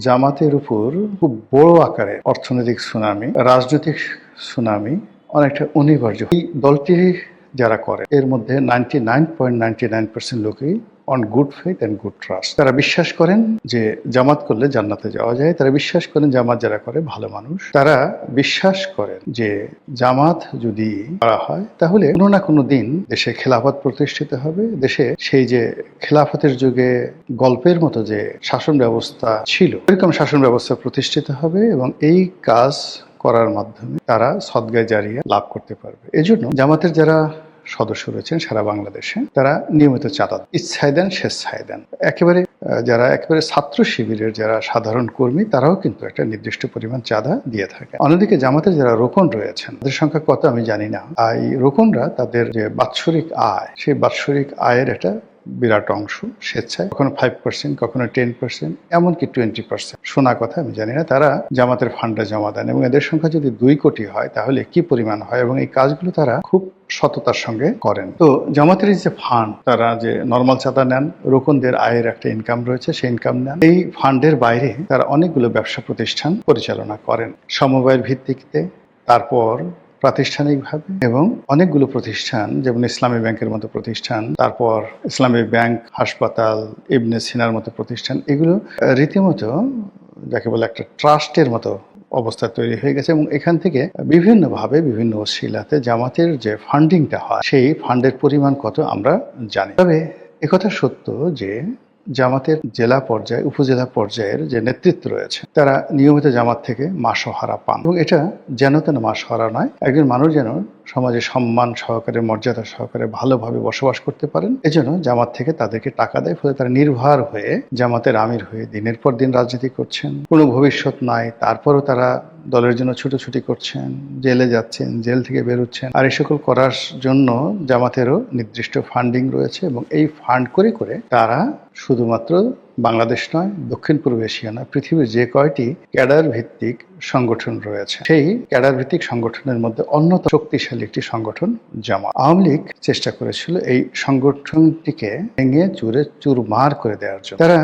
জামাতের উপর খুব বড় আকারের অর্থনৈতিক সুনামি, রাজনৈতিক সুনামি অনেকটা অনিবার্য। এই দলটি যারা করে এর মধ্যে 99.99% লোকই on good faith and good trust. তারা বিশ্বাস করেন যে জামাত করলে জান্নাতে যাওয়া যায়। তারা বিশ্বাস করেন জামাত যারা করে ভালো মানুষ। তারা বিশ্বাস করেন যে জামাত যদি করা হয় তাহলে কোনো না কোনো দিন দেশে খেলাফত প্রতিষ্ঠিত হবে। দেশে সেই যে খেলাফতের যুগে গল্পের মতো যে শাসন ব্যবস্থা ছিল এরকম শাসন ব্যবস্থা প্রতিষ্ঠিত হবে এবং এই কাজ করার মাধ্যমে তারা সদগায়ে জারিয়া লাভ করতে পারবে। এজন্য জামাতের যারা সদস্য রয়েছেন সারা বাংলাদেশে তারা নিয়মিত চাঁদা ইচ্ছায় দেন, স্বেচ্ছায় দেন। যারা একেবারে ছাত্র শিবিরের যারা সাধারণ কর্মী তারাও কিন্তু একটা নির্দিষ্ট পরিমাণ চাঁদা দিয়ে থাকে। অন্যদিকে জামাতের যারা রোকন রয়েছেন তাদের সংখ্যা কত আমি জানি না। এই রোকনরা তাদের যে বাৎসরিক আয় সেই বাৎসরিক আয়ের একটা বিরাট অংশ স্বেচ্ছায়, কখনো 5%, কখনো 10%, এমনকি 20% শোনা কথা আমি জানি না, তারা জামাতের ফান্ডে জমা দেন এবং এদের সংখ্যা যদি 2 কোটি হয় তাহলে কি পরিমাণ হয় এবং এই কাজগুলো তারা খুব সততার সঙ্গে করেন। তো জামাতের যে ফান্ড, তারা যে নর্মাল চাঁদা নেন, রোকনদের আয়ের একটা ইনকাম রয়েছে, সেই ইনকাম নেন। এই ফান্ডের বাইরে তারা অনেকগুলো ব্যবসা প্রতিষ্ঠান পরিচালনা করেন সমবায়ের ভিত্তিতে, তারপর প্রাতিষ্ঠানিকভাবে, এবং অনেকগুলো প্রতিষ্ঠান যেমন ইসলামী ব্যাংকের মতো প্রতিষ্ঠান, তারপর ইসলামী ব্যাংক, হাসপাতাল, ইবনে সিনার মতো প্রতিষ্ঠান, এগুলো রীতিমতো যাকে বলে একটা ট্রাস্টের মতো অবস্থা তৈরি হয়ে গেছে এবং এখান থেকে বিভিন্নভাবে বিভিন্ন ওসিলাতে জামাতের যে ফান্ডিংটা হয় সেই ফান্ডের পরিমাণ কত আমরা জানি। তবে একথা সত্য যে জামাতের জেলা পর্যায়ে, উপজেলা পর্যায়ের যে নেতৃত্ব রয়েছে তারা নিয়মিত জামাত থেকে মাসোহারা পান এবং এটা যেন তেন মাসোহারা নয়। একজন মানুষ যেন সমাজে সম্মান সহকারে, মর্যাদা সহকারে ভালোভাবে বসবাস করতে পারেন, এজন্য জামাত থেকে তাদেরকে টাকা দেয়। ফলে তারা নির্ভর হয়ে জামাতের আমির হয়ে দিনের পর দিন রাজনীতি করছেন, কোনো ভবিষ্যৎ নাই, তারপরও তারা দলের জন্য ছুটোছুটি করছেন, জেলে যাচ্ছেন, জেল থেকে বেরোচ্ছেন। আর এই সকল করার জন্য জামাতেরও নির্দিষ্ট ফান্ডিং রয়েছে এবং এই ফান্ড করে করে তারা শুধুমাত্র বাংলাদেশ নয়, দক্ষিণ পূর্ব এশিয়া নয়, পৃথিবীর যে কয়টি ক্যাডার ভিত্তিক সংগঠন রয়েছে সেই ক্যাডার ভিত্তিক সংগঠনের মধ্যে অন্যতম শক্তিশালী একটি সংগঠন জামাত। আওয়ামী লীগ চেষ্টা করেছিল এই সংগঠনটিকে ভেঙে চুরে চুরমার করে দেওয়ার জন্য। তারা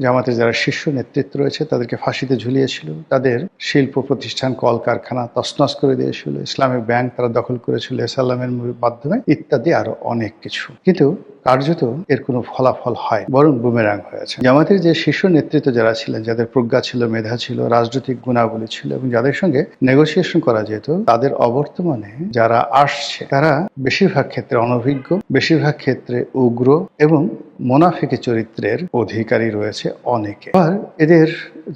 জামাতের যারা শীর্ষ নেতৃত্ব রয়েছে তাদেরকে ফাঁসিতে ঝুলিয়েছিল, তাদের শিল্প প্রতিষ্ঠান, কলকারখানা তছনছ করে দিয়েছিল, ইসলামী ব্যাংক তারা দখল করেছিল এসালামের মাধ্যমে, ইত্যাদি আরো অনেক কিছু। কিন্তু কার্যত এর কোনো ফলাফল হয় বরং বুমেরাং হয়েছে। জামাতের যে শীর্ষ নেতৃত্ব যারা ছিলেন, যাদের প্রজ্ঞা ছিল, মেধা ছিল, রাজনৈতিক গুণাবলী ছিল এবং যাদের সঙ্গে নেগোসিয়েশন করা যেত, তাদের অবর্তমানে যারা আসছে তারা বেশিরভাগ ক্ষেত্রে অনভিজ্ঞ, বেশিরভাগ ক্ষেত্রে উগ্র এবং মোনাফিকি চরিত্রের অধিকারী রয়েছে অনেকে। আর এদের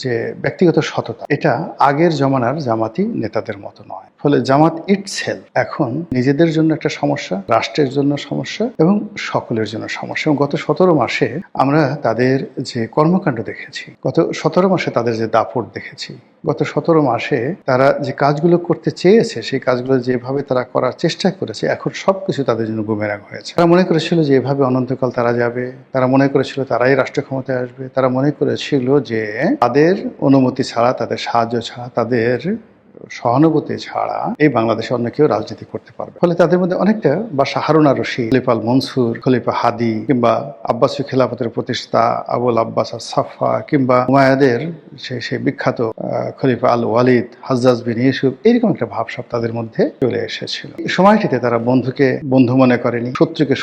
যে ব্যক্তিগত সততা, এটা আগের জমানার জামাতি নেতাদের মতো নয়। ফলে জামাত ইটসেলফ এখন নিজেদের জন্য একটা সমস্যা, রাষ্ট্রের জন্য সমস্যা এবং সকলের জন্য সমস্যা। এবং গত 17 মাসে আমরা তাদের যে কর্মকাণ্ড দেখেছি, গত 17 মাসে তাদের যে দাপট দেখেছি, গত 17 মাসে তারা যে কাজগুলো করতে চেয়েছে সেই কাজগুলো যেভাবে তারা করার চেষ্টা করেছে, এখন সবকিছু তাদের জন্য বুমেরাং হয়েছে। তারা মনে করেছিল যে এভাবে অনন্তকাল তারা যাবে, তারা মনে করেছিল তারাই রাষ্ট্র ক্ষমতায় আসবে, তারা মনে করেছিল যে তাদের অনুমতি ছাড়া, তাদের সাহায্য ছাড়া, তাদের সহানুভূতি ছাড়া এই বাংলাদেশে অন্য কেউ রাজনীতি করতে পারবে। ফলে তাদের মধ্যে অনেকটা বাদশা হারুন আর রশিদ, খলিফা আল মনসুর, খলিফা হাদি, কিংবা আব্বাসী খেলাফতের প্রতিষ্ঠাতা আবুল আব্বাস আস-সাফা, কিংবা উমাইয়াদের সেই বিখ্যাত খলিফা আল ওয়ালিদ, হাজ্জাজ বিন ইউসুফ, এরকম একটা ভাবসাব তাদের মধ্যে চলে এসেছিল। এই সময়টিতে তারা বন্ধুকে বন্ধু মনে করেনি, শত্রুকে শত্রু